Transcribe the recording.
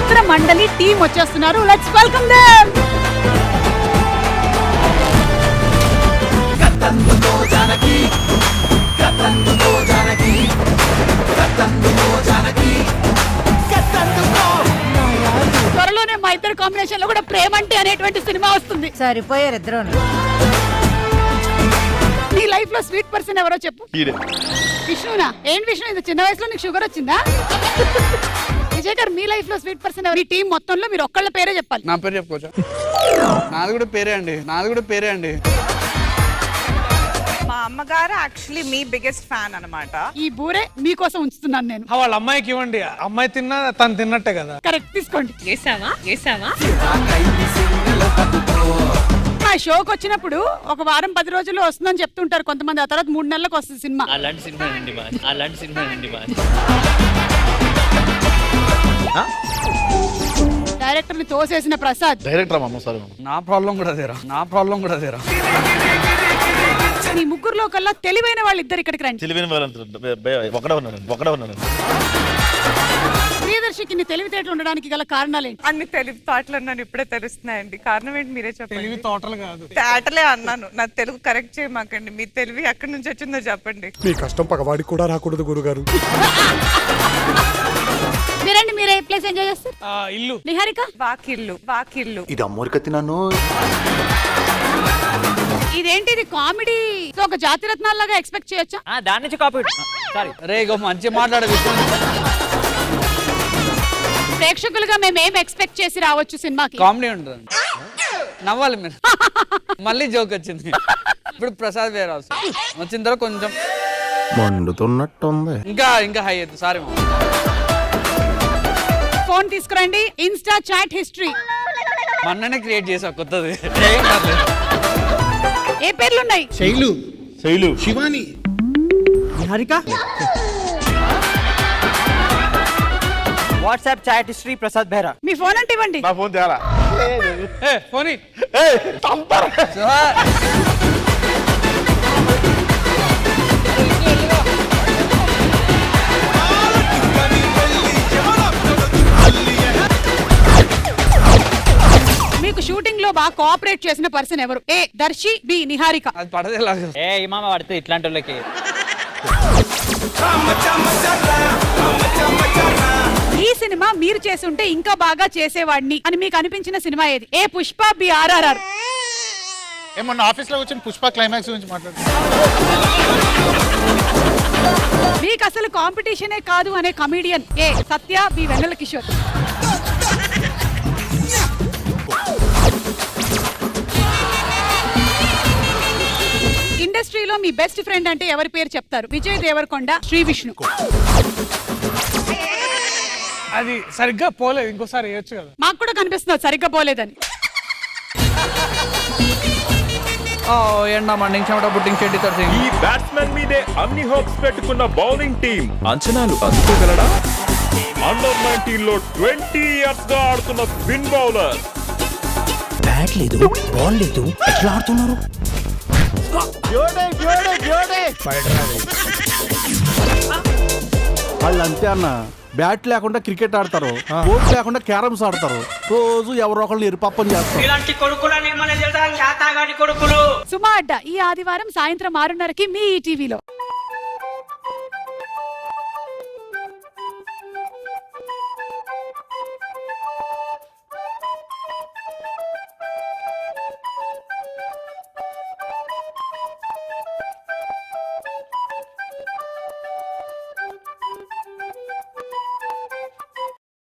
మిత్ర మండలి టీం వచ్చేస్తున్నారు. Let's welcome them. త్వరలోనే మా ఇద్దరు కాంబినేషన్ లో కూడా ప్రేమంటే అనేటువంటి సినిమా వస్తుంది. సరిపోయారు ఇద్దరు. నీ లైఫ్ లో స్వీట్ పర్సన్ ఎవరో చెప్పు. విష్ణునా? ఏంటి విష్ణు, ఇంత చిన్న వయసులో నీకు షుగర్ వచ్చిందా? విజయ్ గారు, మీ లైఫ్ లో స్వీట్ పర్సన్ ఎవరు? ఈ టీం మొత్తంలో మీరు ఒక్కళ్ళ పేరే చెప్పాలి. నా పేరు చెప్పుకోవచ్చా? నాది కూడా పేరే అండి. మా అమ్మగారు యాక్చువల్లీ మీ బిగ్గెస్ట్ ఫ్యాన్ అన్నమాట. ఈ బూరే మీకోసం ఉంచుతున్నాను నేను. వాళ్ళ అమ్మాయికి ఇవ్వండి, అమ్మాయి తిన్నా తను తిన్నట్టే కదా. కరెక్ట్, తీసుకోండి. చేసావా మా షోకి వచ్చినప్పుడు ఒక వారం 10 రోజుల్లో వస్తుందని చెప్తుంటారు కొంతమంది, ఆ తర్వాత 3 నెలలకు వస్తుంది సినిమా. అలాంటి సినిమా అండి మా డైరెక్టర్ ని తోసేసిన ప్రసాద్. డైరెక్టర్ అమ్మ సార్, నా ప్రాబ్లం కూడా అదేరా. మీ ముగ్గురులో కల్లా తెలివైన వాళ్ళిద్దరు ఇక్కడికి రండి. తెలివైన వాళ్ళంతా ఒకడే ఉన్నాను. ప్రియదర్శికి ఇన్ని తెలివితేటలు ఉండడానికి గల కారణాలేంటి? అన్ని తెలివి తోటలు నన్ను ఇప్పుడే తెలుస్తున్నాయండి. కారణం ఏంటి మీరే చెప్పండి. తెలివి తోటలు కాదు, తేటలే అన్నాను. నా తెలుగు కరెక్ట్ చేయమాకండి. మీ తెలివి ఎక్కడి నుంచి వచ్చిందో చెప్పండి. మీ కష్టం పగవాడికి కూడా రాకూడదు గురుగారు. మీరండి, మీరే ప్లేస్ ఎంజాయ్ చేస్తారు. ఇల్లు నిహారిక? వాకిల్లు. ఇది అమ్మోరికత్తి నన్ను. ఇదేంటి, ఇది కామెడీ ఒక జాతి రత్నాల్లాగా ఎక్స్పెక్ట్ చేయొచ్చా? దాని నుంచి కాపీ. సారీ రే ఇగో మంచి మాట్లాడే విషయం. ప్రేక్షకులుగా మేము ఏం ఎక్స్పెక్ట్ చేసి రావచ్చు సినిమాకి? కామెడీ ఉంటుంది, నవ్వాలి మీరు. మళ్ళీ జోక్ వచ్చింది. ఇప్పుడు ప్రసాద్ వేరే వచ్చిన తర్వాత కొంచెం మండుతున్నట్టుంది. ఇంకా హై అవుతుంది. సారీ ఫోన్ తీసుకురండి. ఇన్స్టా చాట్ హిస్టరీ మొన్ననే క్రియేట్ చేసా కొత్తది. ఏ పేర్లున్నాయి? Shailu, Shivani, Niharika. WhatsApp chat history Prasad Behra. మీ ఫోన్ అంటే ఇవ్వండి. నా ఫోన్ తేలా. ఫోన్ మీకు షూటింగ్ లో బాగా కోఆపరేట్ చేసిన పర్సన్ ఎవరు? A Darshi, B Niharika. అది పడదే లాగా. మామ పడితే ఇట్లాంటి వాళ్ళకి. ఈ సినిమా మీరు చేసి ఉంటే ఇంకా బాగా చేసేవాడిని అని మీకు అనిపించిన సినిమా ఏది? ఏ పుష్ప, బి RRR. ఏమన్నా ఆఫీస్ లో వచ్చిన పుష్ప క్లైమాక్స్ గురించి మాట్లాడు. మీకు అసలు కాంపిటీషనే కాదు అనే కమీడియన్? ఏ సత్య, బి వెన్నెల కిషోర్. ఇండస్ట్రీలో మీ బెస్ట్ ఫ్రెండ్ అంటే ఎవరి పేరు చెప్తారు? విజయ్ దేవరకొండ, శ్రీ విష్ణు. అది సరిగ్గా పోలేదు, ఇంకోసారి వేయొచ్చు కదా. మాకు కూడా కనిపిస్తుంది సరిగ్గా పోలేదని. ఈ బ్యాట్స్మెన్ మీదే అన్ని హోప్స్ పెట్టుకున్న బౌలింగ్ టీం అంచనాలు అందుకోగలడా? అండర్ 19 లో 20 ఇయర్స్ గా ఆడుతున్న స్పిన్ బౌలర్. బ్యాట్ లేదు, బాల్ లేదు, ఎట్లా ఆడుతున్నారు? వాళ్ళు అంతే అన్న. బ్యాట్ లేకుండా క్రికెట్ ఆడతారు, బోట్ లేకుండా క్యారమ్స్ ఆడతారు. రోజు ఎవరో ఒకళ్ళు ఎరుపప్పని చేస్తారు. సుమా అడ్డ ఈ ఆదివారం సాయంత్రం 6:30కి మీ ఈటీవీలో.